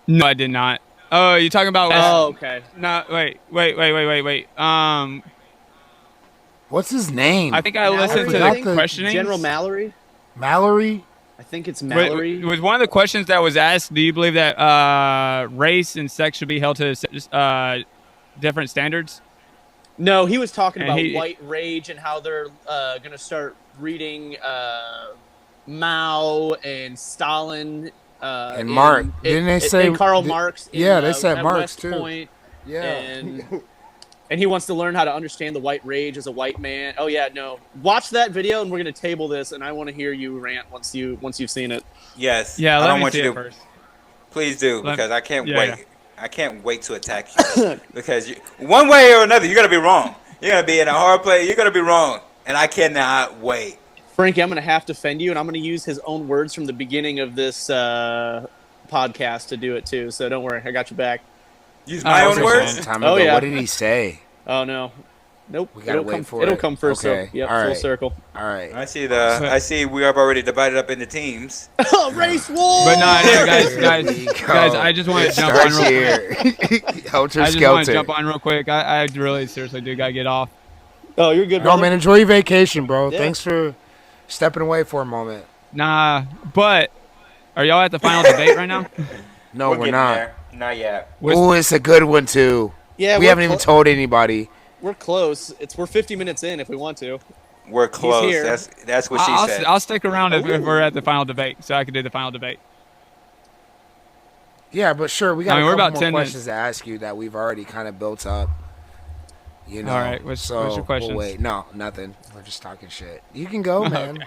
No, I did not. Oh, you're talking about? Oh, okay. No, wait. What's his name? I think I listened to Mallory? the questioning. General Mallory. Mallory? I think it's Mallory. Was one of the questions that was asked, do you believe that race and sex should be held to different standards? No, he was talking And about he- white rage and how they're going to start reading Mao and Stalin. And Marx. Didn't they say- and Karl Marx? yeah, they said at Marx, West too. Point, Yeah. and he wants to learn how to understand the white rage as a white man. Oh yeah, no. Watch that video, and we're going to table this, and I want to hear you rant once you've seen it. Yes. Yeah, I let don't me want see you it to. first. Please do Let- because I can't yeah, wait. yeah. I can't wait to attack you because one way or another you're gonna be wrong. You're gonna be in a hard place. You're gonna be wrong, and I cannot wait. Frankie, I'm going to have to defend you, and I'm going to use his own words from the beginning of this podcast to do it too. So don't worry, I got you back. Use Oh, my that own was words. fun. Time Oh, ago. yeah. What did he say? Oh no, nope. We gotta it'll wait come. for It'll it. come first. Okay. So, yep, All full right. circle. All right. I see. We have already divided up into teams. Race war. But no, guys, Here we go. guys, I just want It to jump on starts real quick. here. Helter I just want to Skelter. jump on real quick. I really seriously do gotta get off. Oh, you're good, No, brother. man, enjoy your vacation, bro. Yeah. Thanks for stepping away for a moment. Nah, but are y'all at the final debate right now? No, we're getting not. there. Not yet. Oh, it's a good one, too. Yeah, We haven't even told anybody. We're close. We're 50 minutes in if we want to. We're close. here. That's what she said. I'll stick around if we're at the final debate, so I can do the final debate. Yeah, but sure, we got I mean, a we're couple about more 10 questions to ask you that we've already kind of built up. You know, All right, what's your questions? We'll wait. No, nothing. We're just talking shit. You can go, man.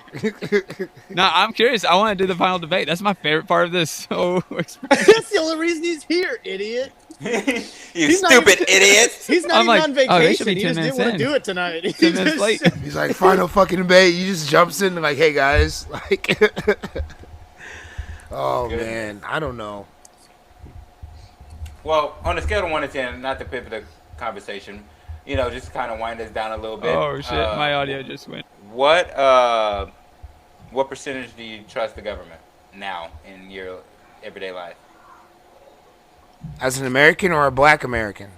No, I'm curious. I want to do the final debate. That's my favorite part of this whole experience. That's the only reason he's here, idiot. You He's not stupid even- idiot. He's not I'm even like, on oh, they vacation. should be He 10 just didn't minutes want in. to do it tonight. He 10 minutes just- late. He's like, final fucking debate. He just jumps in and like, hey guys, like, oh man, I don't know. Well, on a scale of 1 to 10, not to pivot the conversation, just kind of wind us down a little bit. Oh shit, my audio just went. What percentage do you trust the government now in your everyday life? As an American or a Black American?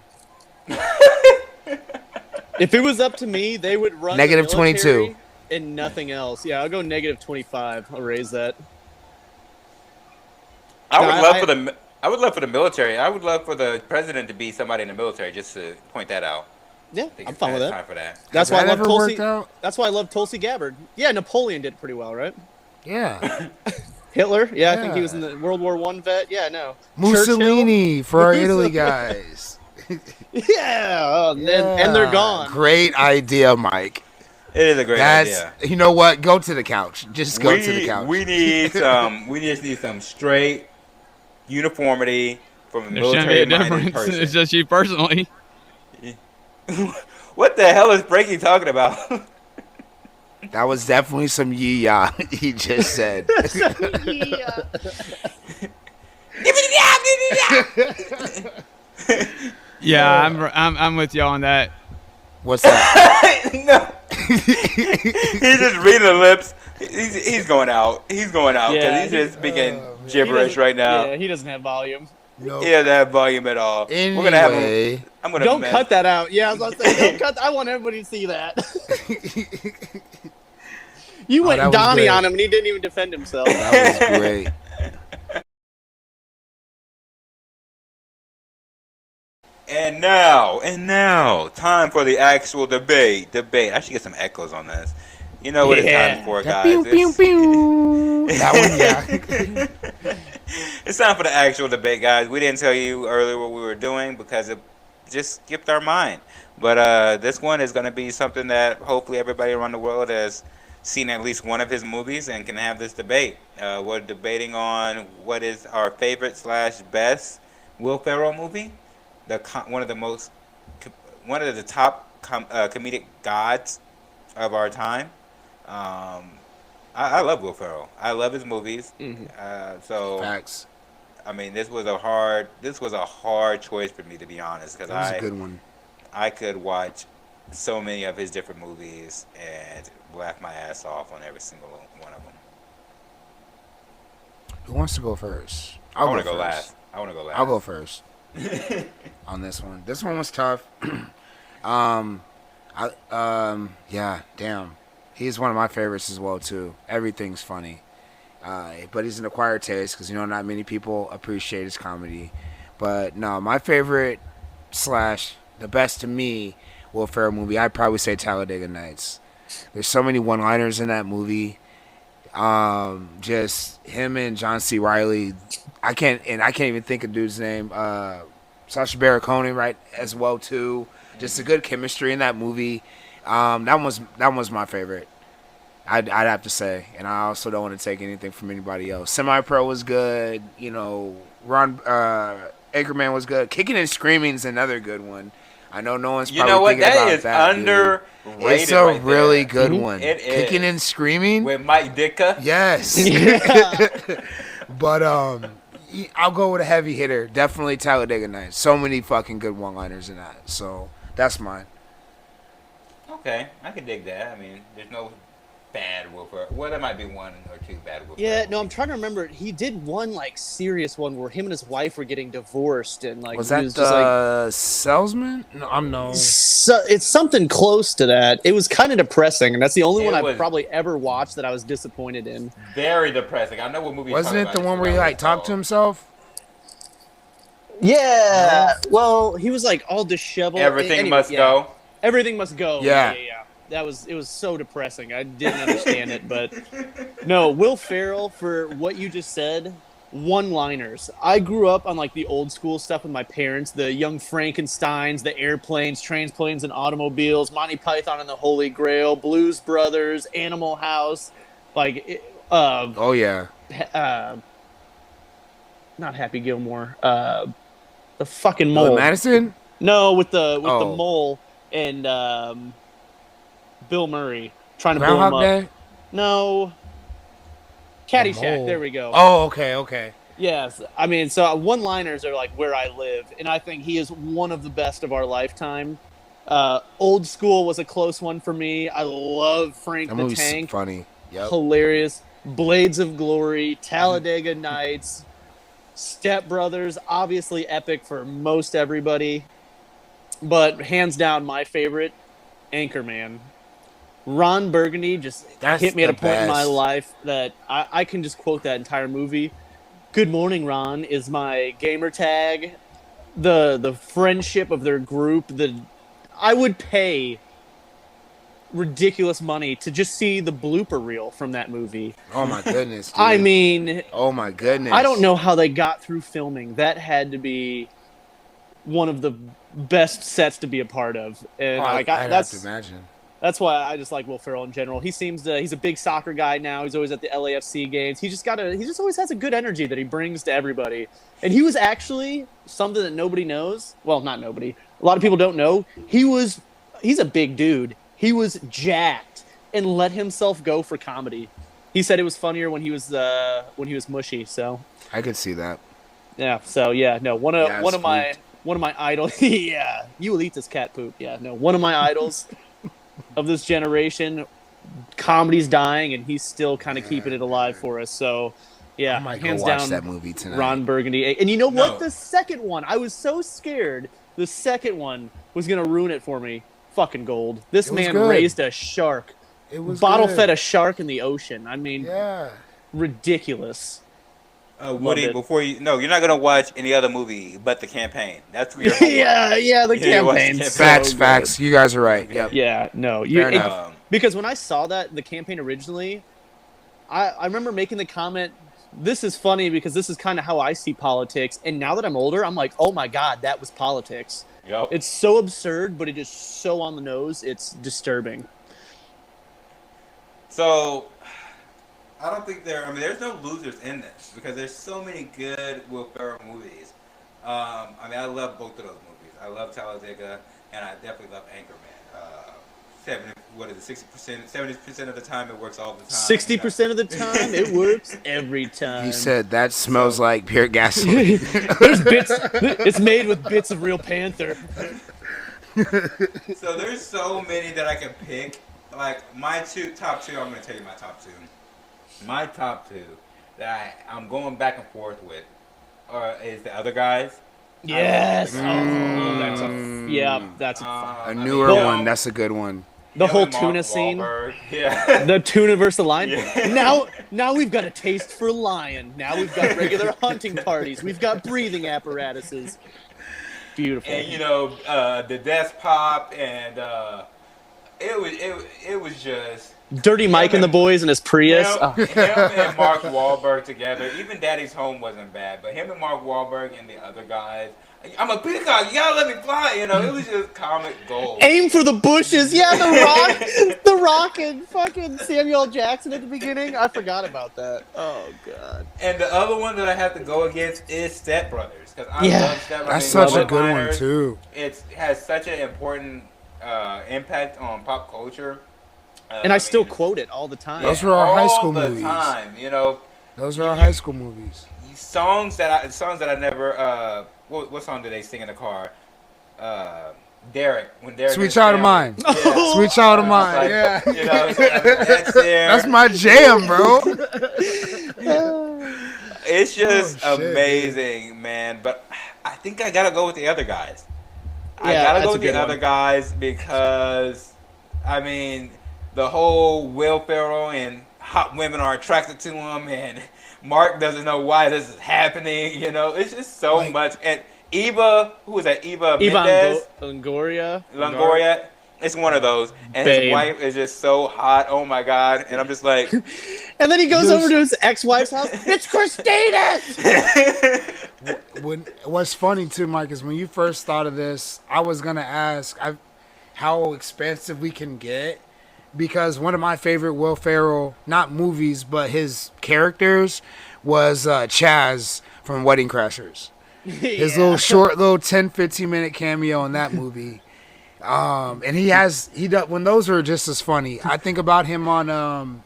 If it was up to me, they would run Negative the military 22. and nothing else. Yeah, I'll go negative 25. I'll raise that. I would No, love I- for the I would love for the military. I would love for the president to be somebody in the military. Just to point that out. Yeah, I think I'm it's fine with past that. time for that. That's Has why I that love ever Tulsi. worked out? That's why I love Tulsi Gabbard. Yeah, Napoleon did pretty well, right? Yeah. Hitler. Yeah, I think he Yeah. was in the World War I vet. Yeah, no. Mussolini for our Italy guys. Churchill. Yeah, oh, and they're Yeah. gone. Great idea, Mike. It is a great That's idea. you know what? Go to the couch. Just go to the couch. We need some. We just need some straight uniformity from a There shouldn't be a military-minded difference. person. It's just you personally. What the hell is Frankie talking about? That was definitely some yee-yah he just said. Yeah, I'm with y'all on that. What's that? No. He's just reading the lips. He's going out. He's going out because Yeah, he's just speaking He gibberish doesn't- right now. Yeah, he doesn't have volume. No. He doesn't have volume at all. Anyway, We're gonna have him. I'm gonna Don't mess- cut that out. Yeah, I was about to say, don't cut. I want everybody to see that. You Oh, went that was Donnie great. on him, and he didn't even defend himself. That was great. And now, time for the actual debate. I should get some echoes on this. You know what it's time for, That guys. pew, pew, pew. That one, yeah. It's time for the actual debate, guys. We didn't tell you earlier what we were doing because it just skipped our mind. But this one is going to be something that hopefully everybody around the world has seen at least one of his movies and can have this debate. We're debating on what is our favorite slash best Will Ferrell movie. One of the most, one of the top comedic gods of our time. I love Will Ferrell. I love his movies. So Facts. I mean, this was a hard choice for me, to be honest, because That was a good one. I could watch so many of his different movies and laugh my ass off on every single one of them. Who wants to go first? I want to go last. I'll go first on this one. This one was tough. Yeah, damn. He's one of my favorites as well too. Everything's funny, but he's an acquired taste because not many people appreciate his comedy. But no, my favorite slash the best to me Will Ferrell movie, I'd probably say Talladega Nights. There's so many one-liners in that movie. Just him and John C. Reilly. I can't even think of dude's name. Sacha Baron Cohen, right, as well too. Just a good chemistry in that movie. That was my favorite. I'd have to say, and I also don't want to take anything from anybody else. Semi-Pro was good. Ron Anchorman was good. Kicking and Screaming is another good one. I know no one's probably thinking about that. Underrated. It's a really good one. It is. Kicking and Screaming with Mike Ditka. Yes. But I'll go with a heavy hitter. Definitely Talladega Nights. So many fucking good one-liners in that. So that's mine. Okay, I can dig that. I mean, there's no bad Will Ferrell. Well, there might be one or two bad Will Ferrell. Yeah, no, I'm trying to remember. He did one serious one where him and his wife were getting divorced, and was that the Salesman? No, So, it's something close to that. It was kind of depressing, and that's the only one I've probably ever watched that I was disappointed in. Very depressing. I know what movie. Wasn't it the one where he talked to himself? Yeah. Well, he was all disheveled. Everything must go. Everything must go. Yeah. It was so depressing. I didn't understand it, but no, Will Ferrell, for what you just said, one-liners. I grew up on the old school stuff with my parents, the Young Frankensteins, the airplanes, trains, planes, and automobiles, Monty Python and the Holy Grail, Blues Brothers, Animal House, oh yeah. Not Happy Gilmore. The fucking mole. Madison? No, with the mole and Bill Murray trying to blow him up. Day? No. Caddyshack. There we go. Oh, okay. Yes. I mean, so one-liners are where I live, and I think he is one of the best of our lifetime. Old School was a close one for me. I love Frank the Tank. Funny. Yep. Hilarious. Blades of Glory, Talladega Nights, Step Brothers, obviously epic for most everybody. But hands down, my favorite, Anchorman. Ron Burgundy just hit me at a point in my life that I can just quote that entire movie. Good morning, Ron is my gamer tag. The friendship of their group. I would pay ridiculous money to just see the blooper reel from that movie. Oh my goodness, dude. I mean, oh my goodness. I don't know how they got through filming. That had to be one of the best sets to be a part of. And I'd have to imagine. That's why I just like Will Ferrell in general. He's a big soccer guy now. He's always at the LAFC games. He just always has a good energy that he brings to everybody. And he was actually something that nobody knows. Well, not nobody. A lot of people don't know. He's a big dude. He was jacked and let himself go for comedy. He said it was funnier when he was mushy. So I could see that. Yeah. So yeah, no. One of my idols. Yeah, you will eat this cat poop. Yeah, no. One of my idols of this generation. Comedy's dying, and he's still kind of keeping it alive for us. So yeah, I might hands go watch down, that movie tonight. Ron Burgundy. And you know what? The second one, I was so scared. The second one was gonna ruin it for me. Fucking gold. This man raised a shark It was bottle good. fed a shark in the ocean. I mean, Yeah. ridiculous. Woody, it. before you're not gonna watch any other movie but The Campaign. That's your homework. yeah, the You need to watch The campaign's Campaign. so Facts. good. You guys are right. Okay. Yep. Yeah, no, Fair enough. because when I saw the campaign originally, I remember making the comment, this is funny because this is kind of how I see politics. And now that I'm older, I'm like, oh my God, that was politics. Yep. It's so absurd, but it is so on the nose. It's disturbing. So, I don't think there's no losers in this because there's so many good Will Ferrell movies. I love both of those movies. I love Talladega, and I definitely love Anchorman. 70% of the time it works all the time. 60% of the time, it works every time. He said that smells like pure gasoline. There's bits. It's made with bits of real Panther. So there's so many that I can pick. Like my top two, I'm gonna tell you my top two. My top two that I'm going back and forth with is The Other Guys. Yes. That's A newer one. That's a good one. the whole and Mark tuna scene. Wahlberg. Yeah. The tuna versus the lion. Yeah. Now we've got a taste for lion. Now we've got regular hunting parties. We've got breathing apparatuses. Beautiful. And the desk pop and it was just Dirty Mike and the boys in his Prius. him and Mark Wahlberg together. Even Daddy's Home wasn't bad, but him and Mark Wahlberg and the other guys. I'm a peacock. You gotta let me fly. It was just comic gold. Aim for the bushes. Yeah, the rock and fucking Samuel L. Jackson at the beginning. I forgot about that. Oh God. And the other one that I have to go against is Step Brothers because I Yeah. love Step Brothers. That's such a Love good one Liners. too. It has such an important impact on pop culture. And I still quote it all the time. Those were our high school all the movies. time, Those are our high school movies. songs that I never. What song did they sing in the car? Derek. When Derek. Sweet Child of Mine. Yeah. Sweet Child of Mine. Like, Yeah. That's there. That's my jam, bro. It's just Oh, shit, amazing, man. But I think I gotta go with The Other Guys. I Yeah, gotta that's go a with The good Other one. Guys because, the whole Will Ferrell and hot women are attracted to him, and Mark doesn't know why this is happening. It's just so much. And Eva, who was that? Eva Mendes? Longoria. Longoria. It's one of those. And Babe. his wife is just so hot. Oh my God. And I'm just like, And then he goes over to his ex-wife's house. It's Christina. What's funny too, Mike, is when you first thought of this, I was gonna ask how expensive we can get, because one of my favorite Will Ferrell, not movies, but his characters, was Chaz from Wedding Crashers. His little short, 10, 15-minute cameo in that movie. And he does, when those are just as funny. I think about him on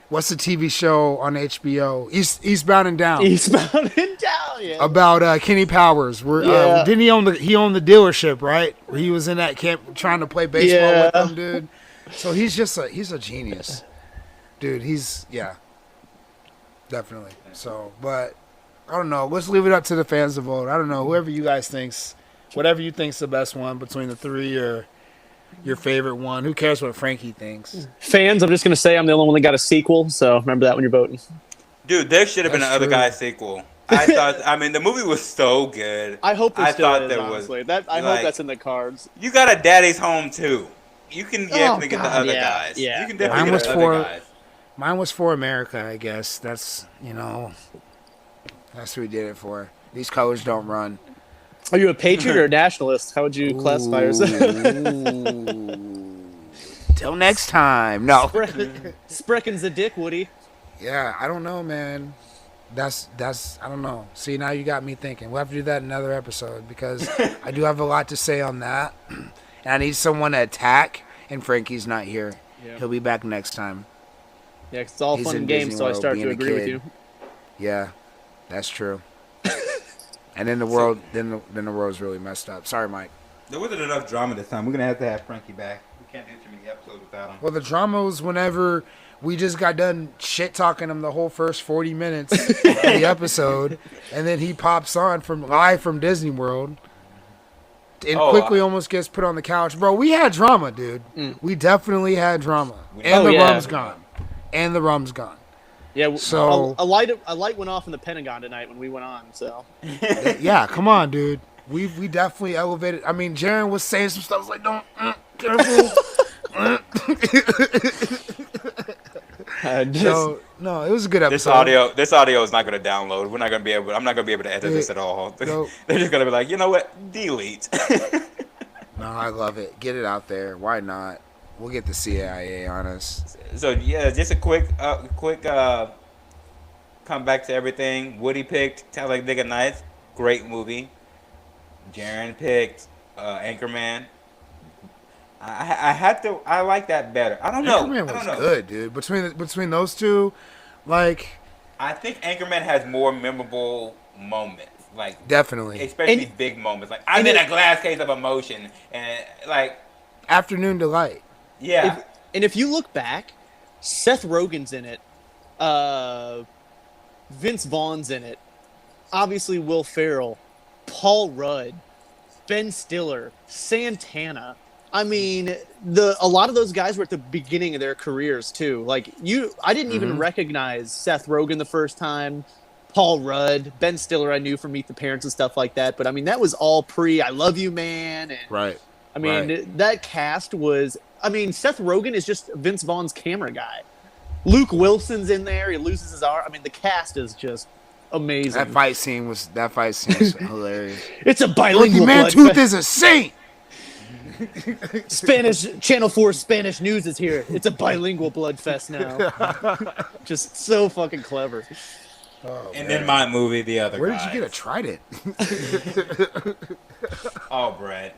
what's the TV show on HBO? Eastbound and Down. Eastbound and Down. Yeah. About Kenny Powers. Where Yeah. didn't he own the dealership, right? Where he was in that camp trying to play baseball with them, dude. So he's a genius, dude. Definitely. So, but I don't know. Let's leave it up to the fans to vote. I don't know. Whoever you guys whatever you think's the best one between the three, or your favorite one. Who cares what Frankie thinks? Fans, I'm just going to say I'm the only one that got a sequel, so remember that when you're voting. dude, there should have been That's another true. Guy sequel. I thought, the movie was so good. I hope there I still thought is, there was, honestly. I like- hope that's in the cards. You got a Daddy's Home too. You can definitely get the God, other yeah, guys. yeah. You can definitely Mine was get the other for- guys. Mine was for America, I guess. That's what we did it for. These colors don't run. Are you a patriot or a nationalist? How would you classify yourself? Till next time. No. Sprecken's a dick, Woody. Yeah, I don't know, man. That's I don't know. See, now you got me thinking. We'll have to do that in another episode, because I do have a lot to say on that. And I need someone to attack, and Frankie's not here. Yeah. He'll be back next time. Yeah, 'cause it's all He's fun in and games, Disney so I World start being to a agree with kid. you. Yeah, that's true. And then the world, then the world's really messed up. Sorry, Mike. There wasn't enough drama this time. We're gonna have to have Frankie back. We can't do too many episodes without him. Well, the drama was whenever we just got done shit talking him the whole first 40 minutes of the episode, and then he pops on live from Disney World. and Oh, quickly almost gets put on the couch. Bro, we had drama, dude. We definitely had drama. And the rum's gone. And the rum's gone. Yeah, so a light went off in the Pentagon tonight when we went on. So yeah, come on, dude. We definitely elevated. I mean, Jaren was saying some stuff. I was like, don't, careful. So, no, it was a good episode. This audio is not going to download. We're not going to be able. I'm not going to be able to edit this at all. No. They're just going to be like, you know what? Delete. No, I love it. Get it out there. Why not? We'll get the CIA on us. So yeah, just a quick come back to everything. Woody picked Talladega Nights, great movie. Jaren picked Anchorman. I like that better. I don't know. Anchorman was good, dude. Between those two, like, I think Anchorman has more memorable moments. Like, definitely, especially big moments. Like, I'm in a glass case of emotion, and like Afternoon Delight. Yeah. If you look back, Seth Rogen's in it. Vince Vaughn's in it. Obviously, Will Ferrell, Paul Rudd, Ben Stiller, Santana. I mean, a lot of those guys were at the beginning of their careers too. Like I didn't even recognize Seth Rogen the first time. Paul Rudd, Ben Stiller, I knew from Meet the Parents and stuff like that. But I mean, that was all pre "I Love You, Man." And, right. I mean, that cast was. I mean, Seth Rogen is just Vince Vaughn's camera guy. Luke Wilson's in there. He loses his arm. I mean, the cast is just amazing. That fight scene was hilarious. It's a bilingual. Mantooth is a saint. Spanish Channel 4 Spanish News is here. It's a bilingual blood fest now. Just so fucking clever. Oh, and then my movie, The Other Where Guys. did you get a trident? All bread.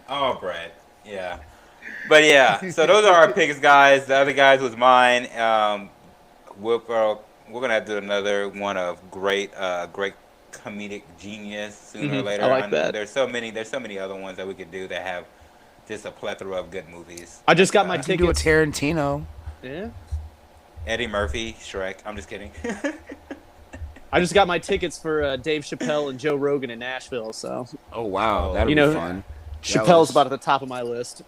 Yeah. But yeah, so those are our picks, guys. The other guys was mine. We're gonna have to do another one of great comedic genius sooner or later. I like that. There's so many other ones that we could do that have just a plethora of good movies. I just got my ticket. Do a tickets. Tarantino. Yeah. Eddie Murphy, Shrek. I'm just kidding. I just got my tickets for Dave Chappelle and Joe Rogan in Nashville. So. Oh wow, that'll be fun. Chappelle's about at the top of my list.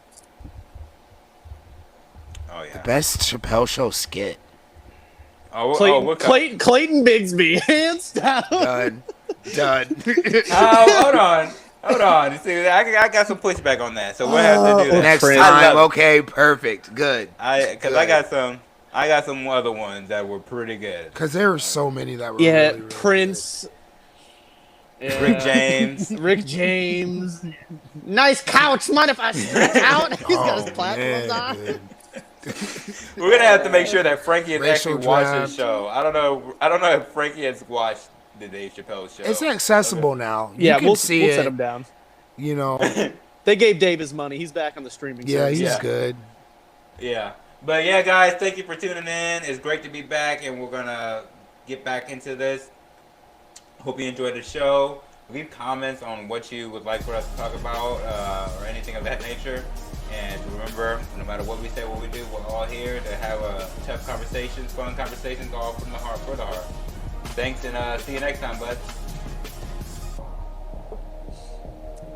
Oh yeah. The best Chappelle show skit. Clayton Bigsby, hands down. Done. Hold on. See, I got some pushback on that, so we'll have to do that next time. Okay, perfect, good. I got some other ones that were pretty good. Because there were so many that were really, really Prince. Yeah. Rick James. Nice couch. Mind if I stretch out? He's got his platforms on. We're gonna have to make sure that Frankie has Racial actually watched draft. his show. I don't know if Frankie has watched the Dave Chappelle show. It's accessible now. Yeah, we'll see it. set him down. You know, they gave Dave his money. He's back on the streaming. Yeah, service. he's good. Yeah, but yeah, guys, thank you for tuning in. It's great to be back, and we're gonna get back into this. Hope you enjoyed the show. Leave comments on what you would like for us to talk about or anything of that nature. And remember, no matter what we say, what we do, we're all here to have tough conversations, fun conversations, all from the heart for the heart. Thanks, and see you next time, bud.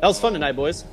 That was fun tonight, boys.